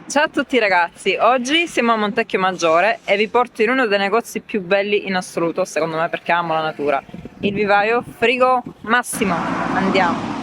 Ciao a tutti ragazzi, oggi siamo a Montecchio Maggiore e vi porto in uno dei negozi più belli in assoluto, secondo me perché amo la natura, il Vivaio Frigo Massimo. Andiamo!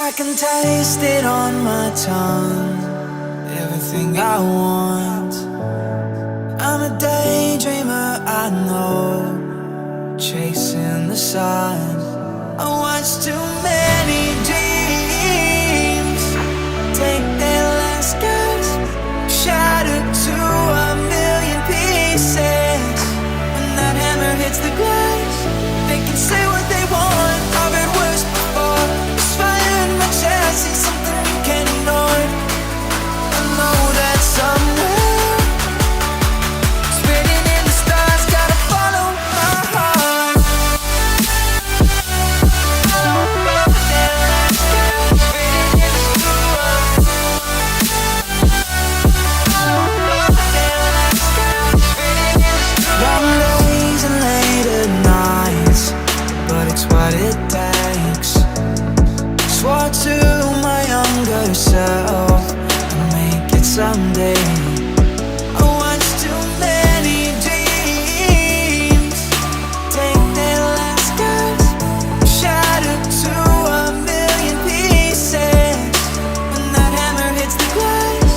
I can taste it on my tongue, everything I want. I'm a daydreamer, I know, chasing the sun. I watch too many dreams take their last gasp, shattered to a million pieces. When that hammer hits the glass, they can say what they want. I've heard worse before. It's fire in my chest, it's something you can't ignore. I know that somewhere, spinning in the stars, gotta follow my heart. Long days and later nights, but it's what it takes. Swore to my younger self I'll make it someday. I watched too many dreams take their last gasp, shattered to a million pieces. When that hammer hits the glass,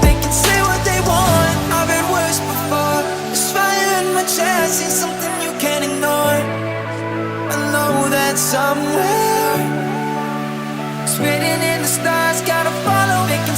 they can say what they want. I've heard worse before. There's fire in my chest, it's something you can't ignore. I know that somewhere, spinning in the stars, gotta follow. They can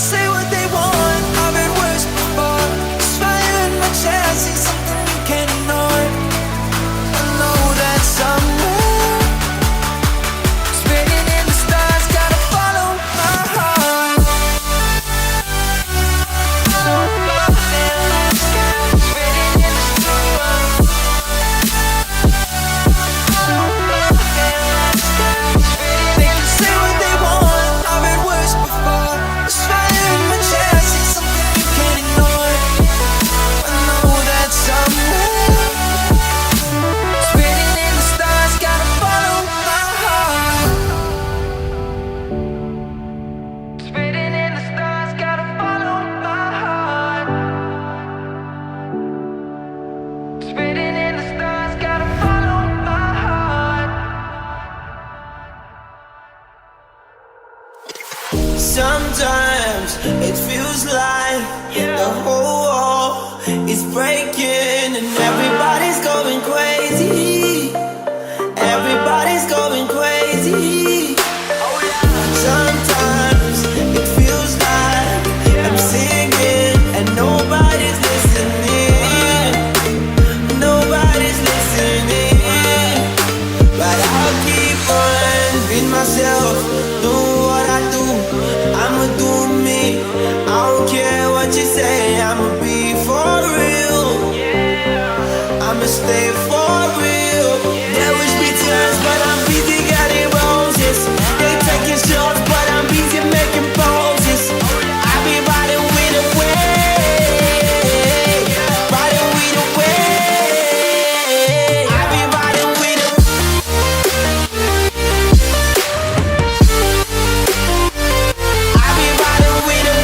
Sometimes it feels like the whole wall is breaking and everybody's going crazy. Everybody's going crazy. Sometimes it feels like I'm singing and nobody's listening. Nobody's listening. But I'll keep on being myself, doing what I do. I'ma do me. I don't care what you say. I'ma be for real. I'ma stay for real. There wish me turns, but I'm busy getting roses. They taking shots, but I'm busy making poses. I be riding with the wave, riding with the wave. I be riding with the. I be riding with the.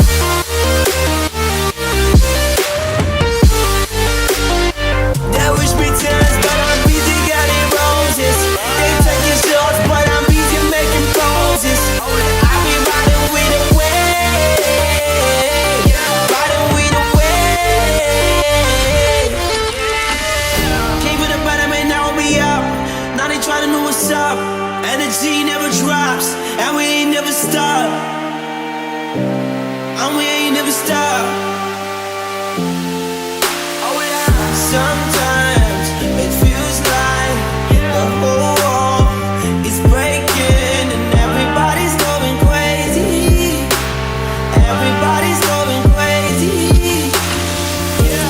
There wish me turns, but I'm busy getting roses. They taking shots, but I'm busy making poses. I be riding with the wave, riding with the wave. Came from the bottom and now we up. Now they try to know what's up. Energy never drops, and we ain't never stop. And we ain't never stop. Sometimes it feels like the whole wall is breaking and everybody's going crazy. Everybody's going crazy.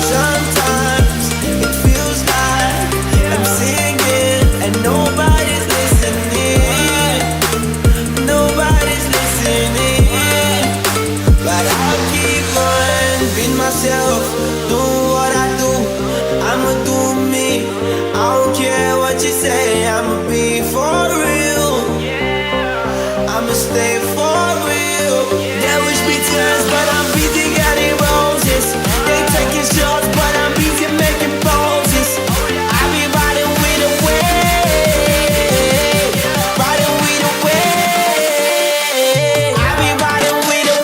Sometimes it feels like I'm singing and nobody's listening. Nobody's listening. But I'll keep on being myself, doing what I do. I'ma do me. I don't care what you say. I'ma be for real. I'ma stay for real. There wish me turns, but I'm busy getting roses. They taking shots, but I'm busy making poses. I be riding with the wave, riding with the wave. I be riding with the.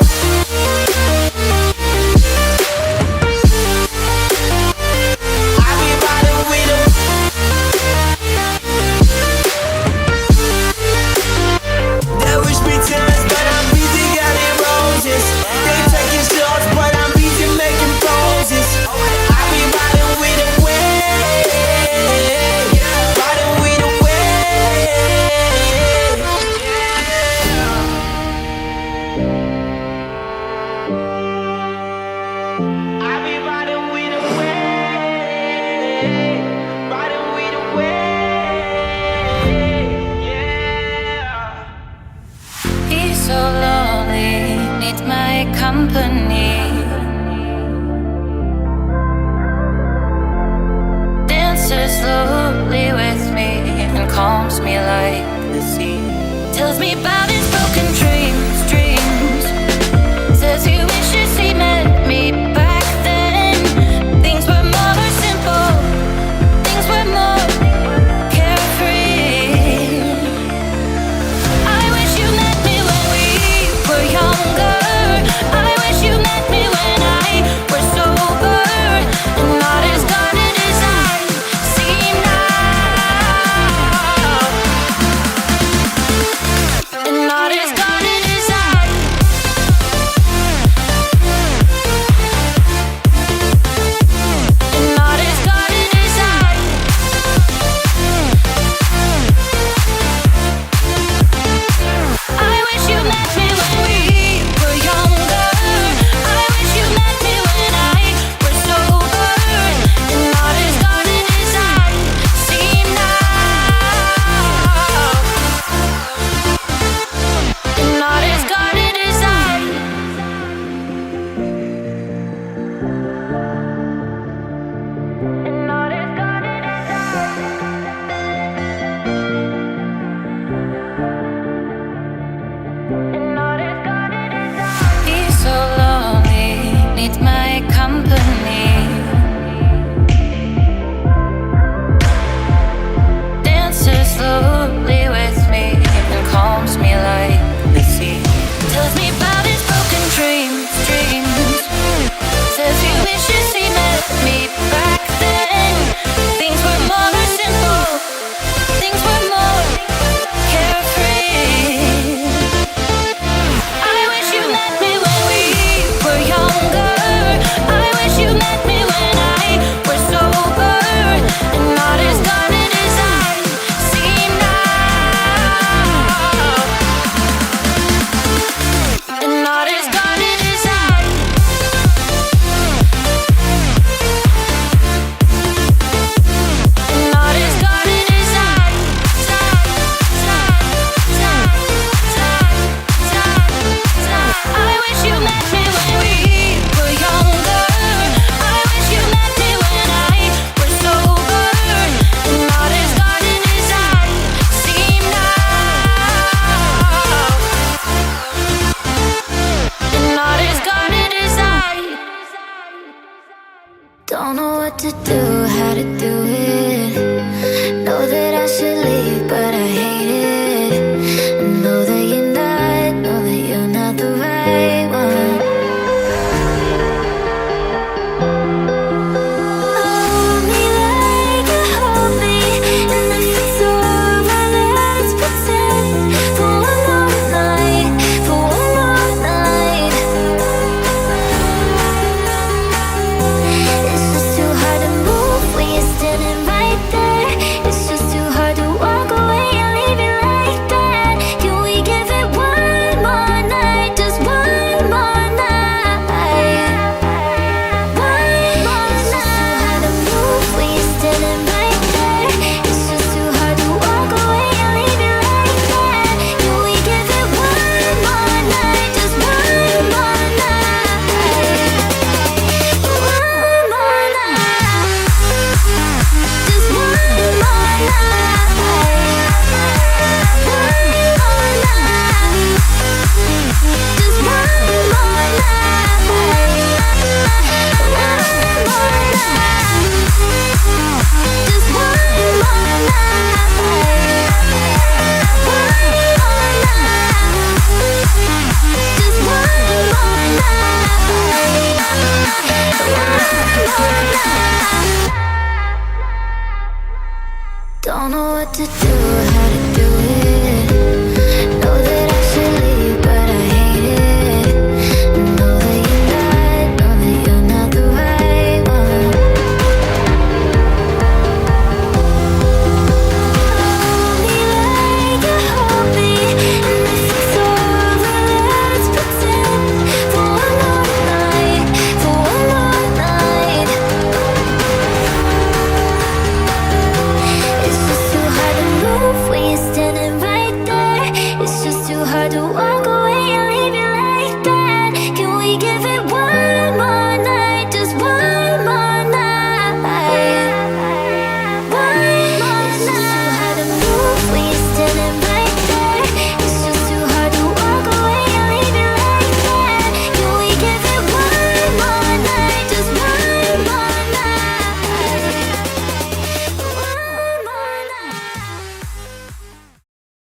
I be riding with the. There wish me turns, but I'm busy getting roses. They taking shots, but I'm busy making poses. I be riding with the wave, riding with the wave. I be riding with the wave, riding with the wave. Yeah. He's so lonely, needs my company. Dances slowly with me and calms me like the sea. Tells me about his broken dreams. Says he wishes he met me back then. Things were more simple, things were more carefree. I wish you met me when we were younger. I wish you met Don't know what to do.